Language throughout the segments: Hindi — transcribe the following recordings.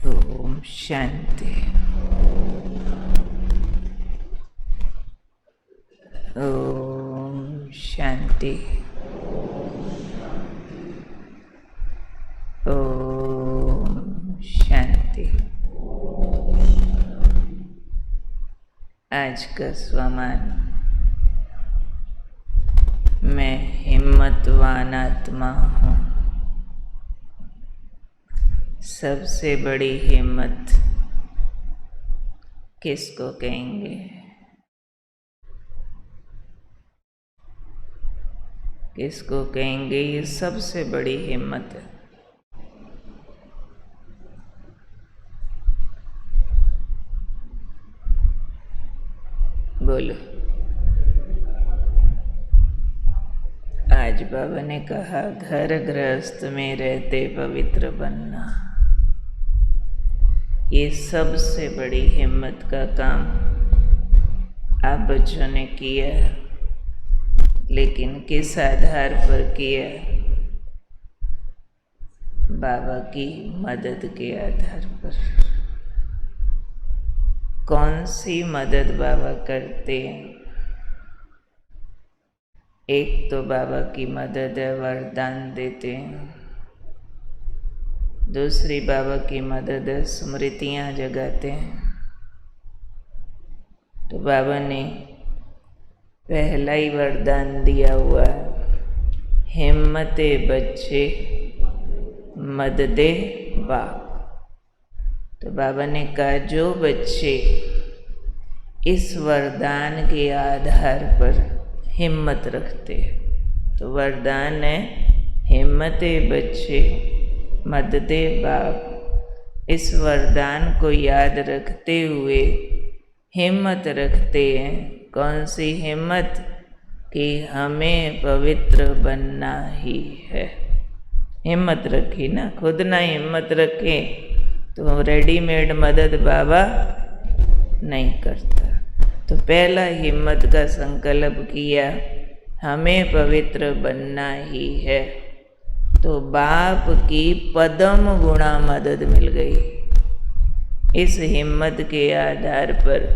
ओम शांति। ओम शांति। ओम शांति। आज का स्वमान, मैं हिम्मतवान आत्मा हूँ। सबसे बड़ी हिम्मत किसको कहेंगे? किसको कहेंगे ये सबसे बड़ी हिम्मत है? बोलो। आज बाबा ने कहा, घर गृहस्थ में रहते पवित्र बनना। ये सबसे बड़ी हिम्मत का काम आप बच्चों ने किया, लेकिन किस आधार पर किया? बाबा की मदद के आधार पर। कौन सी मदद बाबा करते हैं? एक तो बाबा की मदद है, वरदान देते हैं। दूसरी बाबा की मदद है, स्मृतियाँ जगाते हैं। तो बाबा ने पहला ही वरदान दिया हुआ है, हिम्मते बच्चे मददे बाप। तो बाबा ने कहा, जो बच्चे इस वरदान के आधार पर हिम्मत रखते हैं, तो वरदान है हिम्मते बच्चे मददे बाप। इस वरदान को याद रखते हुए हिम्मत रखते हैं। कौन सी हिम्मत? कि हमें पवित्र बनना ही है। हिम्मत रखी ना, खुद ना हिम्मत रखे तो रेडीमेड मदद बाबा नहीं करता। तो पहला हिम्मत का संकल्प किया, हमें पवित्र बनना ही है। तो बाप की पदम गुणा मदद मिल गई। इस हिम्मत के आधार पर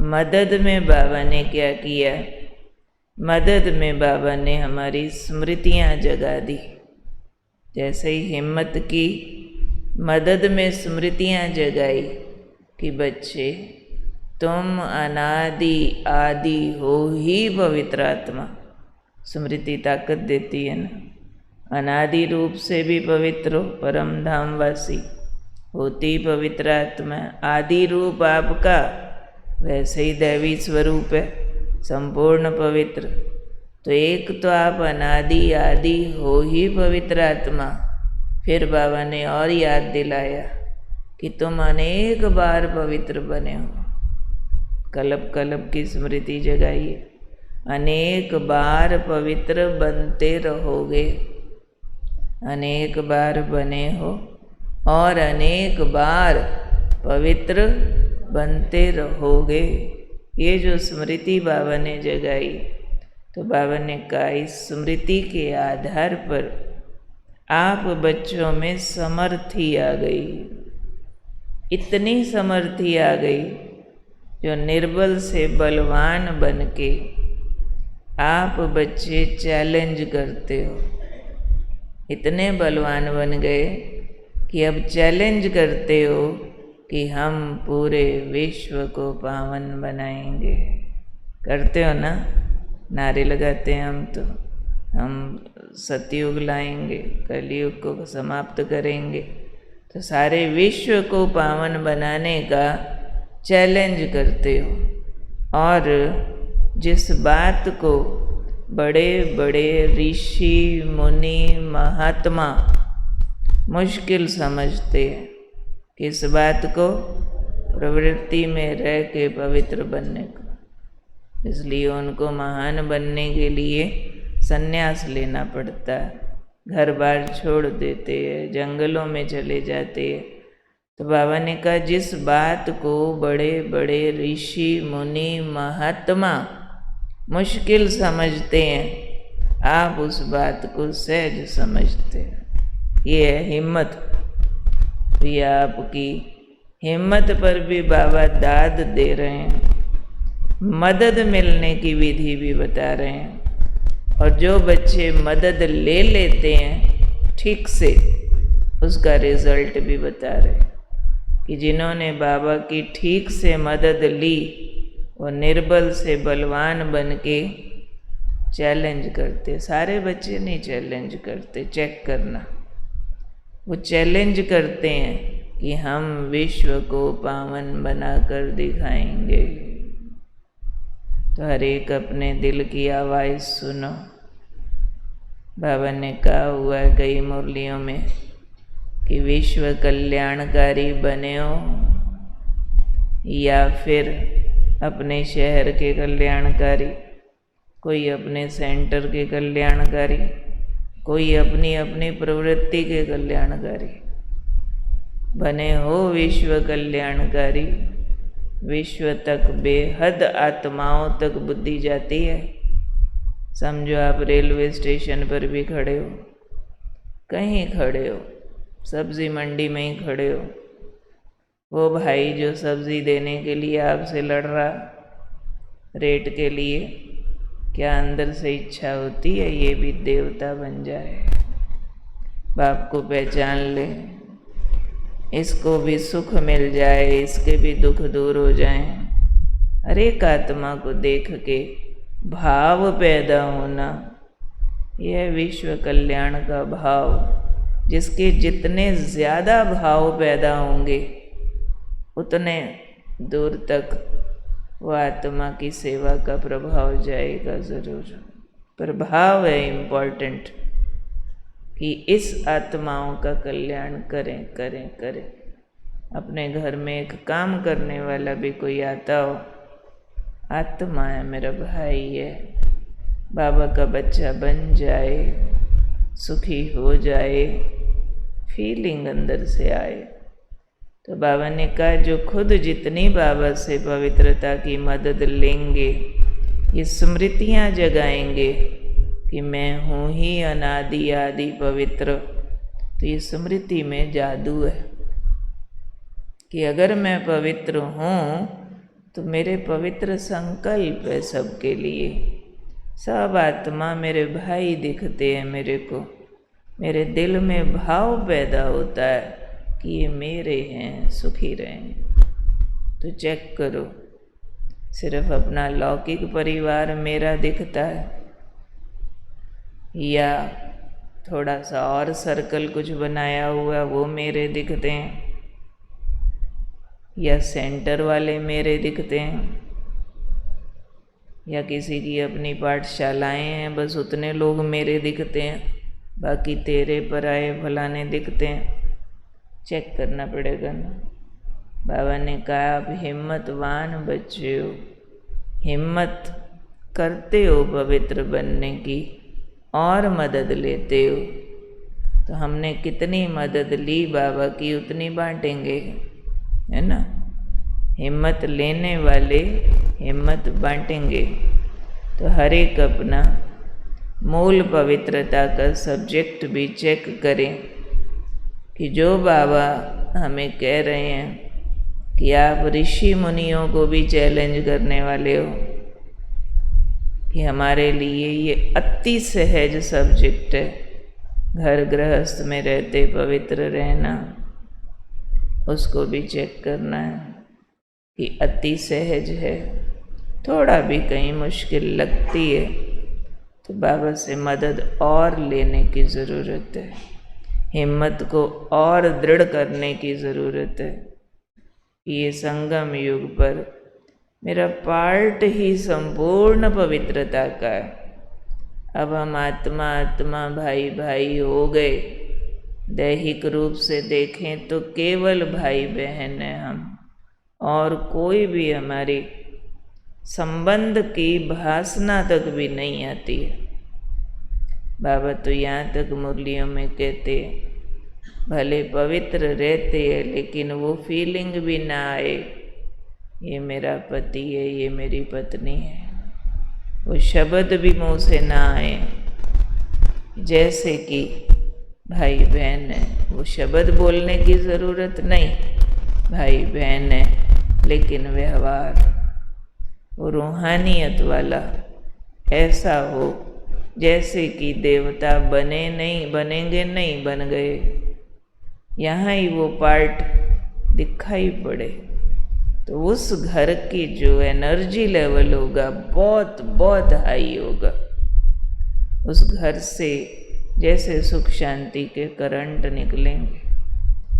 मदद में बाबा ने क्या किया? मदद में बाबा ने हमारी स्मृतियाँ जगा दी। जैसे ही हिम्मत की, मदद में स्मृतियाँ जगाई कि बच्चे, तुम अनादि आदि हो ही पवित्र आत्मा। स्मृति ताकत देती है ना। अनादि रूप से भी पवित्र हो, परम धामवासी होती पवित्र आत्मा। आदि रूप आपका वैसे ही दैवी स्वरूप है, संपूर्ण पवित्र। तो एक तो आप अनादि आदि हो ही पवित्र आत्मा। फिर बाबा ने और याद दिलाया कि तुम अनेक बार पवित्र बने हो। कल्प कल्प की स्मृति जगाइए, अनेक बार पवित्र बनते रहोगे। अनेक बार बने हो और अनेक बार पवित्र बनते रहोगे। ये जो स्मृति बाबा ने जगाई, तो बाबा ने कहा, इस स्मृति के आधार पर आप बच्चों में समर्थी आ गई। इतनी समर्थी आ गई जो निर्बल से बलवान बन के आप बच्चे चैलेंज करते हो। इतने बलवान बन गए कि अब चैलेंज करते हो कि हम पूरे विश्व को पावन बनाएंगे। करते हो ना? नारे लगाते हैं हम। तो हम सतयुग लाएंगे, कलयुग को समाप्त करेंगे। तो सारे विश्व को पावन बनाने का चैलेंज करते हो। और जिस बात को बड़े बड़े ऋषि मुनि महात्मा मुश्किल समझते हैं, किस बात को? प्रवृत्ति में रह के पवित्र बनने को। इसलिए उनको महान बनने के लिए संन्यास लेना पड़ता है, घर बार छोड़ देते हैं, जंगलों में चले जाते हैं। तो बाबा ने कहा, जिस बात को बड़े बड़े ऋषि मुनि महात्मा मुश्किल समझते हैं, आप उस बात को सहज समझते हैं। ये है हिम्मत। तो ये आपकी हिम्मत पर भी बाबा दाद दे रहे हैं, मदद मिलने की विधि भी बता रहे हैं। और जो बच्चे मदद ले लेते हैं ठीक से, उसका रिजल्ट भी बता रहे हैं कि जिन्होंने बाबा की ठीक से मदद ली वो निर्बल से बलवान बन के चैलेंज करते। सारे बच्चे नहीं चैलेंज करते, चेक करना। वो चैलेंज करते हैं कि हम विश्व को पावन बनाकर दिखाएंगे। तो हर एक अपने दिल की आवाज़ सुनो। बाबा ने कहा हुआ है कई मुरलियों में कि विश्व कल्याणकारी बने हो या फिर अपने शहर के कल्याणकारी, कोई अपने सेंटर के कल्याणकारी, कोई अपनी अपनी प्रवृत्ति के कल्याणकारी बने हो। विश्व कल्याणकारी, विश्व तक बेहद आत्माओं तक बुद्धि जाती है। समझो आप रेलवे स्टेशन पर भी खड़े हो, कहीं खड़े हो, सब्जी मंडी में ही खड़े हो, वो भाई जो सब्जी देने के लिए आपसे लड़ रहा रेट के लिए, क्या अंदर से इच्छा होती है ये भी देवता बन जाए, बाप को पहचान ले, इसको भी सुख मिल जाए, इसके भी दुख दूर हो जाएं। हर एक आत्मा को देख के भाव पैदा होना, यह विश्व कल्याण का भाव। जिसके जितने ज़्यादा भाव पैदा होंगे उतने दूर तक वो आत्मा की सेवा का प्रभाव जाएगा ज़रूर। प्रभाव है इम्पोर्टेंट कि इस आत्माओं का कल्याण करें करें करें। अपने घर में एक काम करने वाला भी कोई आता हो, आत्मा है, मेरा भाई है, बाबा का बच्चा बन जाए, सुखी हो जाए, फीलिंग अंदर से आए। तो बाबा ने कहा जो खुद जितनी बाबा से पवित्रता की मदद लेंगे, ये स्मृतियाँ जगाएंगे कि मैं हूँ ही अनादि आदि पवित्र। तो ये स्मृति में जादू है कि अगर मैं पवित्र हूँ तो मेरे पवित्र संकल्प है सबके लिए। सब आत्मा मेरे भाई दिखते हैं मेरे को, मेरे दिल में भाव पैदा होता है कि ये मेरे हैं, सुखी रहें। तो चेक करो, सिर्फ अपना लौकिक परिवार मेरा दिखता है या थोड़ा सा और सर्कल कुछ बनाया हुआ वो मेरे दिखते हैं, या सेंटर वाले मेरे दिखते हैं, या किसी की अपनी पाठशालाएं हैं बस उतने लोग मेरे दिखते हैं, बाकी तेरे पराए फलाने दिखते हैं। चेक करना पड़ेगा ना। बाबा ने कहा आप हिम्मतवान बच्चे हो, हिम्मत करते हो पवित्र बनने की और मदद लेते हो। तो हमने कितनी मदद ली बाबा की उतनी बांटेंगे, है ना। हिम्मत लेने वाले हिम्मत बांटेंगे। तो हर एक अपना मूल पवित्रता का सब्जेक्ट भी चेक करें कि जो बाबा हमें कह रहे हैं कि आप ऋषि मुनियों को भी चैलेंज करने वाले हो, कि हमारे लिए ये अति सहज सब्जेक्ट है घर गृहस्थ में रहते पवित्र रहना, उसको भी चेक करना है कि अति सहज है। थोड़ा भी कहीं मुश्किल लगती है तो बाबा से मदद और लेने की ज़रूरत है, हिम्मत को और दृढ़ करने की ज़रूरत है। ये संगम युग पर मेरा पार्ट ही संपूर्ण पवित्रता का है। अब हम आत्मा आत्मा भाई भाई हो गए। दैहिक रूप से देखें तो केवल भाई बहन हैं हम, और कोई भी हमारी संबंध की भासना तक भी नहीं आती है। बाबा तो यहाँ तक मुरलियों में कहते हैं भले पवित्र रहते हैं लेकिन वो फीलिंग भी ना आए ये मेरा पति है, ये मेरी पत्नी है, वो शब्द भी मुँह से ना आए, जैसे कि भाई बहन है, वो शब्द बोलने की ज़रूरत नहीं, भाई बहन है, लेकिन व्यवहार वो रूहानियत वाला ऐसा हो जैसे कि देवता बने नहीं, बनेंगे नहीं, बन गए, यहाँ ही वो पार्ट दिखाई पड़े। तो उस घर की जो एनर्जी लेवल होगा बहुत बहुत हाई होगा। उस घर से जैसे सुख शांति के करंट निकलेंगे,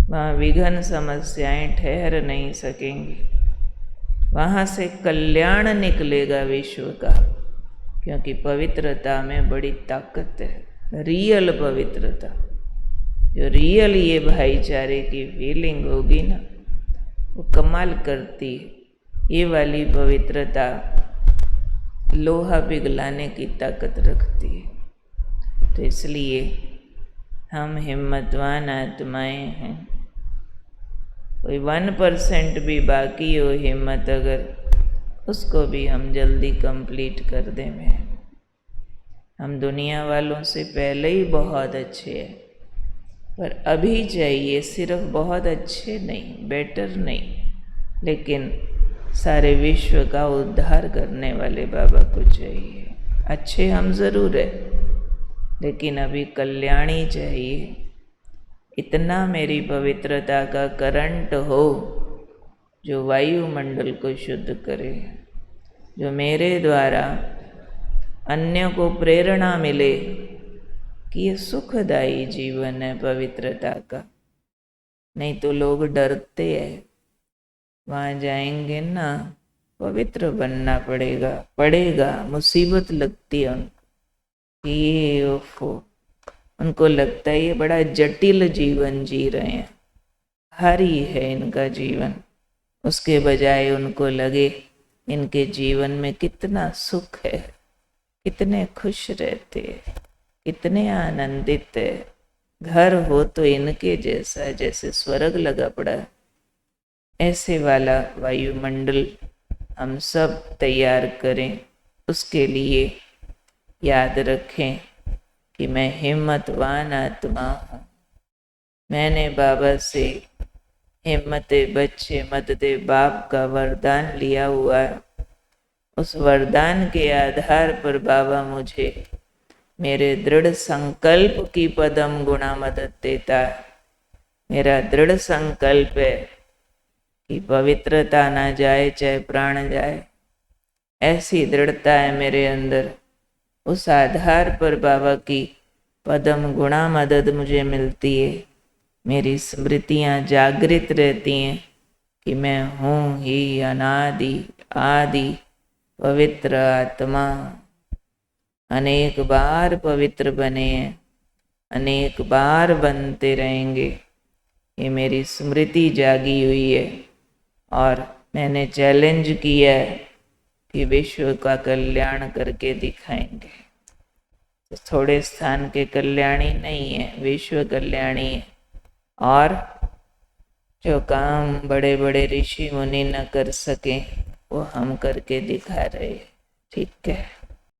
वहाँ विघ्न समस्याएं ठहर नहीं सकेंगी, वहाँ से कल्याण निकलेगा विश्व का, क्योंकि पवित्रता में बड़ी ताकत है। रियल पवित्रता, जो रियल ये भाईचारे की फीलिंग होगी ना, वो कमाल करती है। ये वाली पवित्रता लोहा पिघलाने की ताकत रखती है। तो इसलिए हम हिम्मतवान आत्माएं हैं। कोई 1% भी बाकी हो हिम्मत अगर, उसको भी हम जल्दी कंप्लीट कर दें। मैं हम दुनिया वालों से पहले ही बहुत अच्छे हैं, पर अभी चाहिए सिर्फ बहुत अच्छे नहीं, बेटर नहीं, लेकिन सारे विश्व का उद्धार करने वाले बाबा को चाहिए। अच्छे हम ज़रूर है, लेकिन अभी कल्याणी चाहिए। इतना मेरी पवित्रता का करंट हो जो वायुमंडल को शुद्ध करे, जो मेरे द्वारा अन्य को प्रेरणा मिले कि ये सुखदायी जीवन है पवित्रता का। नहीं तो लोग डरते हैं, वहाँ जाएंगे ना पवित्र बनना पड़ेगा, मुसीबत लगती है उनको, ये ओफो, उनको लगता है ये बड़ा जटिल जीवन जी रहे हैं, भारी है इनका जीवन। उसके बजाय उनको लगे इनके जीवन में कितना सुख है, कितने खुश रहते हैं, कितने आनंदित है। घर हो तो इनके जैसा, जैसे स्वर्ग लगा पड़ा है, ऐसे वाला वायुमंडल हम सब तैयार करें। उसके लिए याद रखें कि मैं हिम्मतवान आत्मा हूँ। मैंने बाबा से हिम्मते बच्चे मत दे बाप का वरदान लिया हुआ है। उस वरदान के आधार पर बाबा मुझे मेरे दृढ़ संकल्प की पदम गुणा मदद देता है। मेरा दृढ़ संकल्प है कि पवित्रता ना जाए चाहे प्राण जाए, ऐसी दृढ़ता है मेरे अंदर। उस आधार पर बाबा की पदम गुणा मदद मुझे मिलती है। मेरी स्मृतियाँ जागृत रहती हैं कि मैं हूँ ही अनादि आदि पवित्र आत्मा। अनेक बार पवित्र बने हैं, अनेक बार बनते रहेंगे। ये मेरी स्मृति जागी हुई है और मैंने चैलेंज किया है कि विश्व का कल्याण करके दिखाएंगे। तो थोड़े स्थान के कल्याणी नहीं है, विश्व कल्याणी है। और जो काम बड़े बड़े ऋषि मुनि न कर सके वो हम करके दिखा रहे हैं। ठीक है।